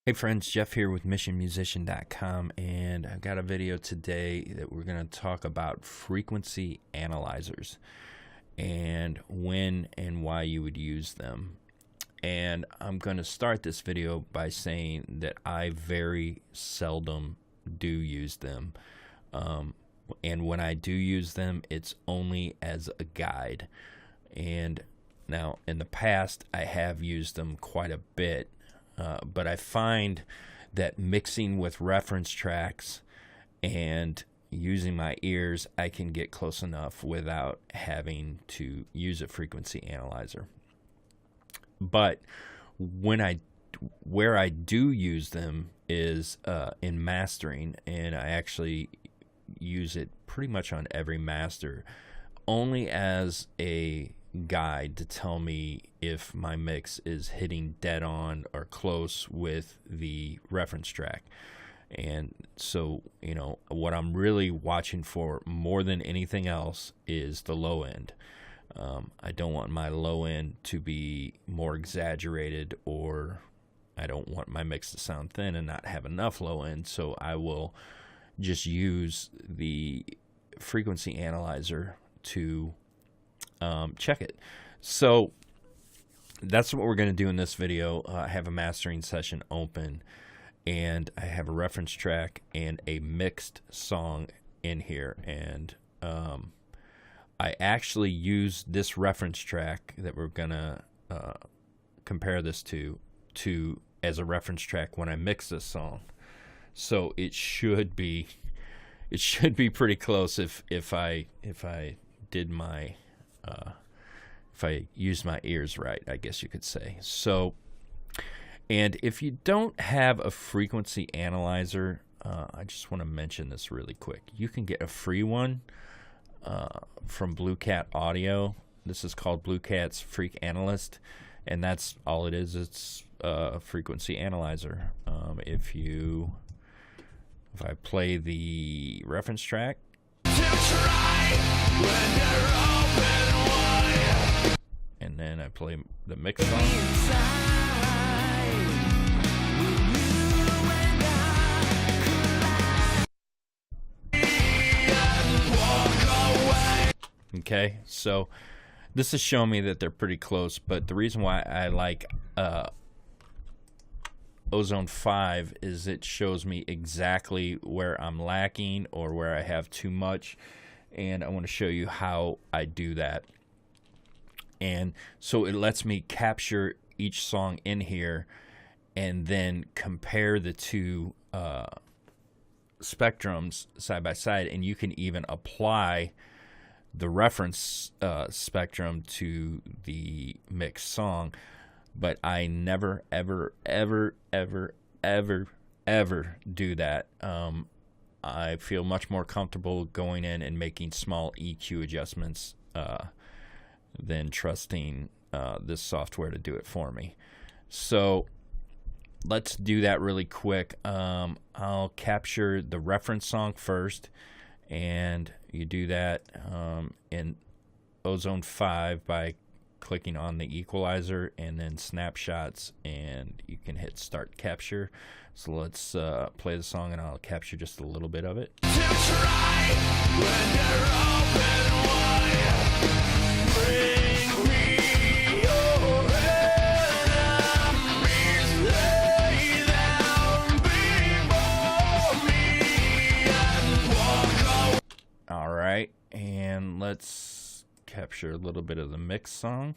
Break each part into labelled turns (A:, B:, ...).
A: Hey friends, Jeff here with missionmusician.com, and I've got a video today that we're going to talk about frequency analyzers and when and why you would use them. And I'm going to start this video by saying that I very seldom do use them. And when I do use them, it's only as a guide. And now in the past, I have used them quite a bit. But I find that mixing with reference tracks and using my ears, I can get close enough without having to use a frequency analyzer. But where I do use them is in mastering, and I actually use it pretty much on every master, only as a guide to tell me if my mix is hitting dead on or close with the reference track. And so, what I'm really watching for more than anything else is the low end. I don't want my low end to be more exaggerated, or I don't want my mix to sound thin and not have enough low end. So I will just use the frequency analyzer to check it. So that's what we're going to do in this video. I have a mastering session open, and I have a reference track and a mixed song in here. And I actually use this reference track that we're going to compare this to as a reference track when I mix this song. So it should be pretty close if I did my if I used my ears right, I guess you could say. So, and if you don't have a frequency analyzer, I just want to mention this really quick. You can get a free one from Blue Cat Audio. This is called Blue Cat's Freak Analyst, and that's all it is. It's a frequency analyzer. If I play the reference track, and then I play the mix song, okay, so this is showing me that they're pretty close. But the reason why I like Ozone 5 is it shows me exactly where I'm lacking or where I have too much, and I want to show you how I do that. And so it lets me capture each song in here and then compare the two spectrums side by side, and you can even apply the reference spectrum to the mixed song. But I never, ever, ever, ever, ever, ever do that. I feel much more comfortable going in and making small EQ adjustments than trusting this software to do it for me. So let's do that really quick. I'll capture the reference song first, and you do that in Ozone 5 by clicking on the equalizer and then snapshots, and you can hit start capture. So let's play the song, and I'll capture just a little bit of it. All right, and let's capture a little bit of the mix song.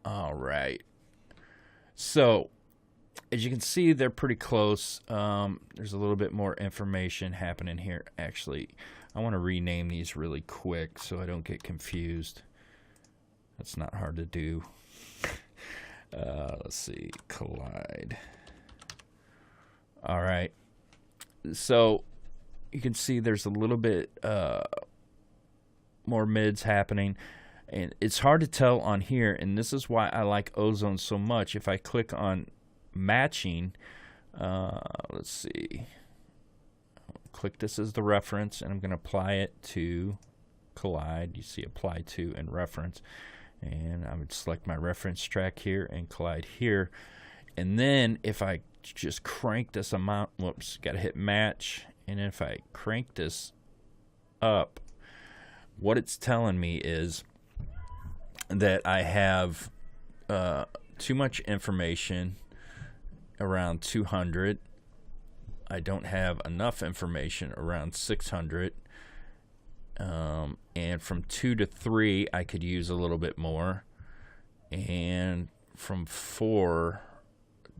A: All right, so as you can see, they're pretty close. There's a little bit more information happening here. Actually, I want to rename these really quick so I don't get confused. That's not hard to do. Let's see, collide. All right, so you can see there's a little bit more mids happening, And it's hard to tell on here, and this is why I like Ozone so much. If I click on matching, let's see, click this as the reference, and I'm going to apply it to Collide. You see apply to and reference, and I would select my reference track here and Collide here. And then if I just crank this amount, whoops, got to hit match, and if I crank this up, what it's telling me is that I have too much information around 200. I don't have enough information around 600. And from 2 to 3, I could use a little bit more. And from 4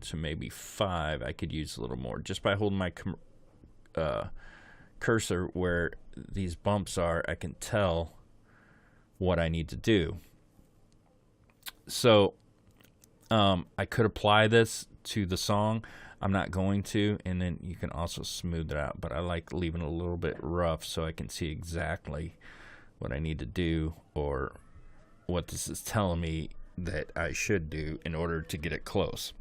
A: to maybe 5, I could use a little more. Just by holding my cursor where these bumps are, I can tell what I need to do. So I could apply this to the song. I'm not going to, and then you can also smooth it out, but I like leaving it a little bit rough so I can see exactly what I need to do, or what this is telling me that I should do in order to get it close,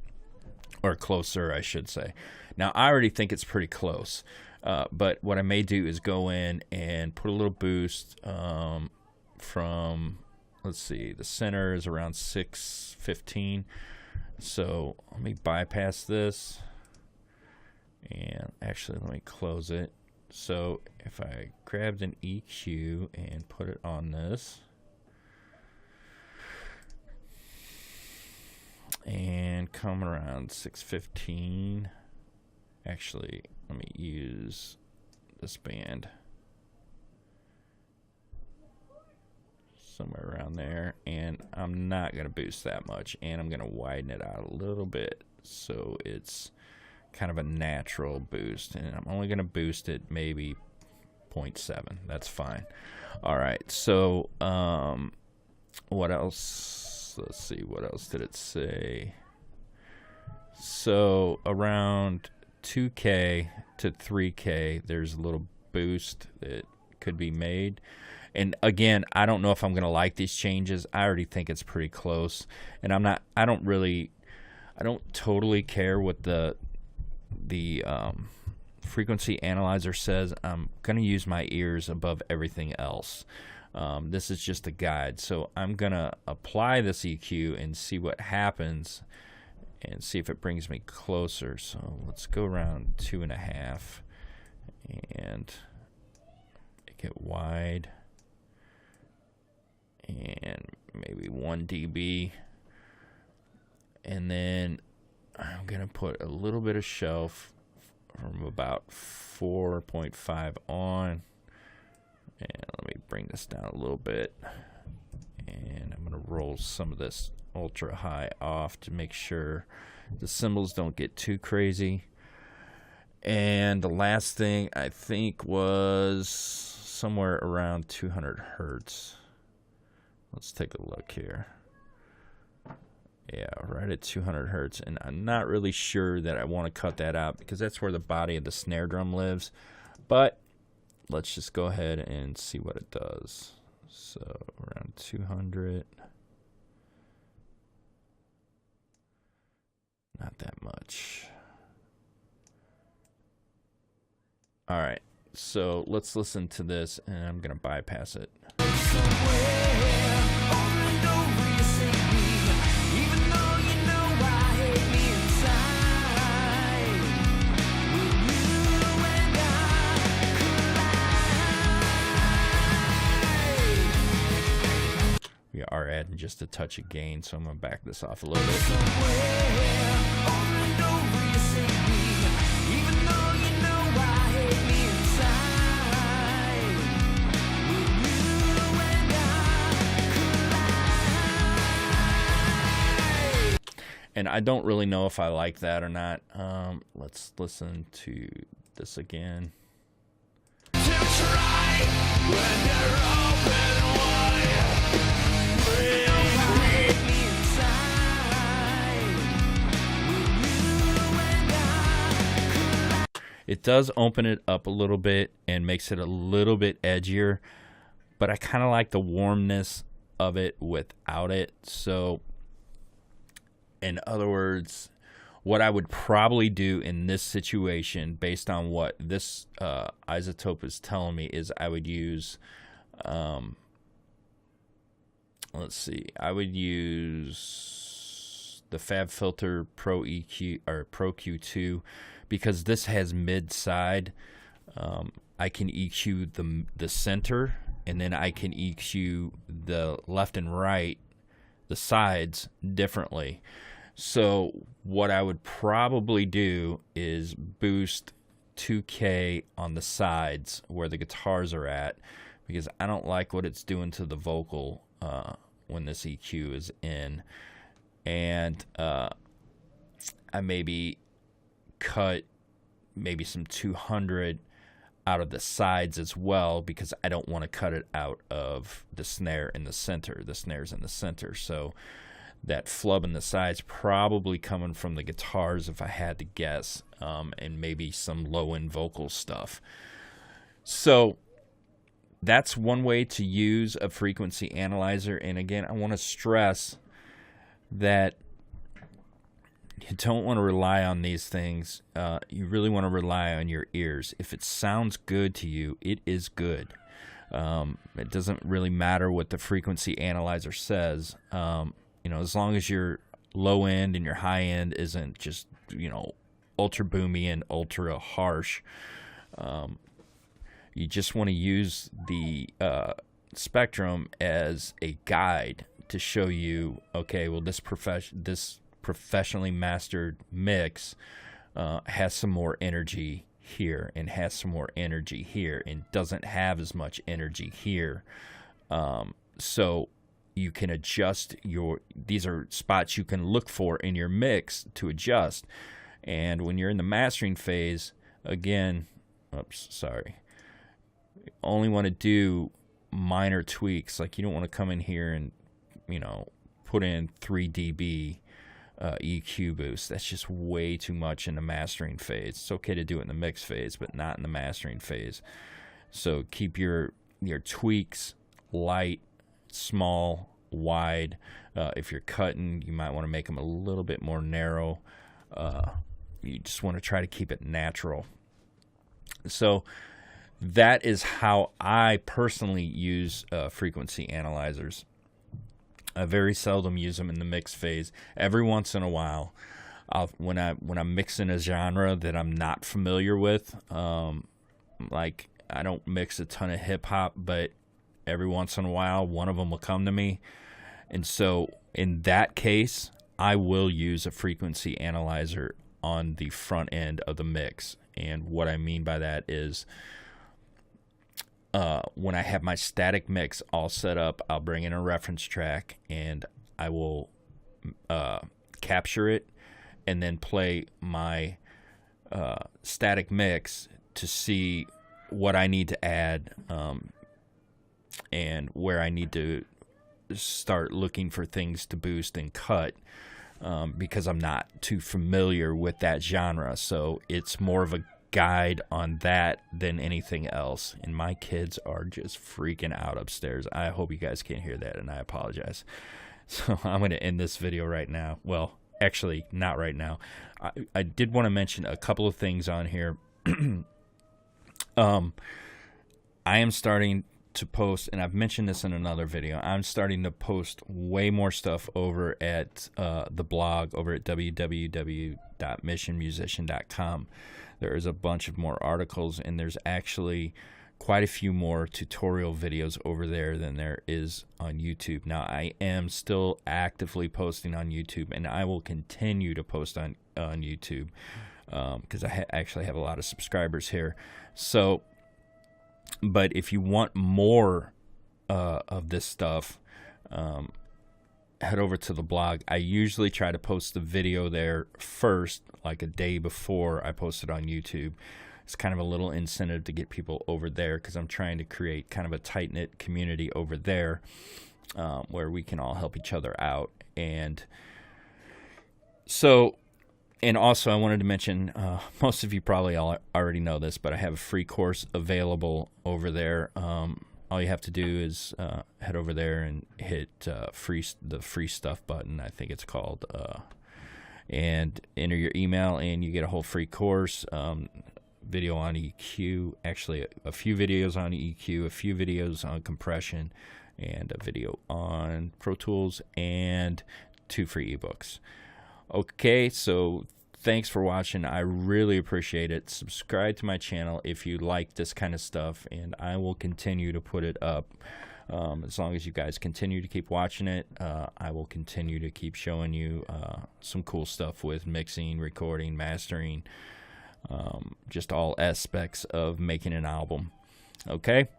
A: or closer, I should say. Now, I already think it's pretty close, but what I may do is go in and put a little boost from, let's see, the center is around 615. So let me bypass this, and actually let me close it. So if I grabbed an EQ and put it on this, and come around 615, actually let me use this band somewhere around there, and I'm not going to boost that much, and I'm going to widen it out a little bit so it's kind of a natural boost, and I'm only going to boost it maybe 0.7. That's fine. All right, so what else? Let's see, what else did it say? So around 2K to 3K, there's a little boost that could be made. And again, I don't know if I'm going to like these changes. I already think it's pretty close. And I don't totally care what the frequency analyzer says. I'm going to use my ears above everything else. This is just a guide. So I'm going to apply this EQ and see what happens and see if it brings me closer. So let's go around 2.5 and make it wide. And maybe 1 dB, and then I'm gonna put a little bit of shelf from about 4.5 on, and let me bring this down a little bit, and I'm gonna roll some of this ultra high off to make sure the cymbals don't get too crazy. And the last thing I think was somewhere around 200 hertz. Let's take a look here. Yeah, right at 200 hertz. And I'm not really sure that I want to cut that out because that's where the body of the snare drum lives. But let's just go ahead and see what it does. So around 200. Not that much. All right. So let's listen to this, and I'm going to bypass it. We are adding just a touch of gain, so I'm going to back this off a little bit. And I don't really know if I like that or not. Let's listen to this again. It does open it up a little bit and makes it a little bit edgier, but I kind of like the warmness of it without it. So in other words, what I would probably do in this situation, based on what this iZotope is telling me, is I would use, I would use the FabFilter Pro EQ or Pro Q2, because this has mid side. I can EQ the center, and then I can EQ the left and right, the sides, differently. So what I would probably do is boost 2K on the sides where the guitars are at, because I don't like what it's doing to the vocal when this EQ is in. And I maybe cut maybe some 200 out of the sides as well, because I don't want to cut it out of the snare in the center. The snare's in the center, so that flub in the sides probably coming from the guitars, if I had to guess, and maybe some low-end vocal stuff. So that's one way to use a frequency analyzer. And again, I want to stress that you don't want to rely on these things. You really want to rely on your ears. If it sounds good to you, it is good. It doesn't really matter what the frequency analyzer says. As long as your low end and your high end isn't just, ultra boomy and ultra harsh. You just want to use the spectrum as a guide to show you, okay, well, this professionally mastered mix has some more energy here and has some more energy here and doesn't have as much energy here. So you can adjust these are spots you can look for in your mix to adjust. And when you're in the mastering phase, again, only want to do minor tweaks. Like, you don't want to come in here and, put in 3 dB EQ boost. That's just way too much in the mastering phase. It's okay to do it in the mix phase, but not in the mastering phase. So keep your tweaks light, small, wide. If you're cutting, you might want to make them a little bit more narrow. You just want to try to keep it natural. So that is how I personally use frequency analyzers. I very seldom use them in the mix phase. Every once in a while, when I'm mixing a genre that I'm not familiar with, like, I don't mix a ton of hip hop, but every once in a while, one of them will come to me. And so in that case, I will use a frequency analyzer on the front end of the mix. And what I mean by that is, when I have my static mix all set up, I'll bring in a reference track and I will capture it and then play my static mix to see what I need to add and where I need to start looking for things to boost and cut, because I'm not too familiar with that genre. So it's more of a guide on that than anything else. And my kids are just freaking out upstairs. I hope you guys can't hear that, and I apologize. So I'm going to end this video right now. Well, actually, not right now. I did want to mention a couple of things on here. I am starting to post, and I've mentioned this in another video, I'm starting to post way more stuff over at the blog over at www.missionmusician.com. There is a bunch of more articles, and there's actually quite a few more tutorial videos over there than there is on YouTube. Now, I am still actively posting on YouTube, and I will continue to post on YouTube because I actually have a lot of subscribers here. So, but if you want more of this stuff, head over to the blog. I usually try to post the video there first, like a day before I post it on YouTube. It's kind of a little incentive to get people over there, because I'm trying to create kind of a tight-knit community over there where we can all help each other out. And so, and also I wanted to mention, most of you probably all already know this, but I have a free course available over there on all you have to do is head over there and hit the free stuff button, I think it's called, and enter your email, and you get a whole free course, video on EQ, actually a few videos on EQ, a few videos on compression, and a video on Pro Tools, and 2 free ebooks. Okay, so thanks for watching. I really appreciate it. Subscribe to my channel if you like this kind of stuff, and I will continue to put it up. As long as you guys continue to keep watching it, I will continue to keep showing you some cool stuff with mixing, recording, mastering, just all aspects of making an album. Okay,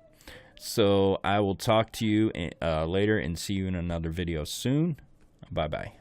A: so I will talk to you later and see you in another video soon. Bye bye.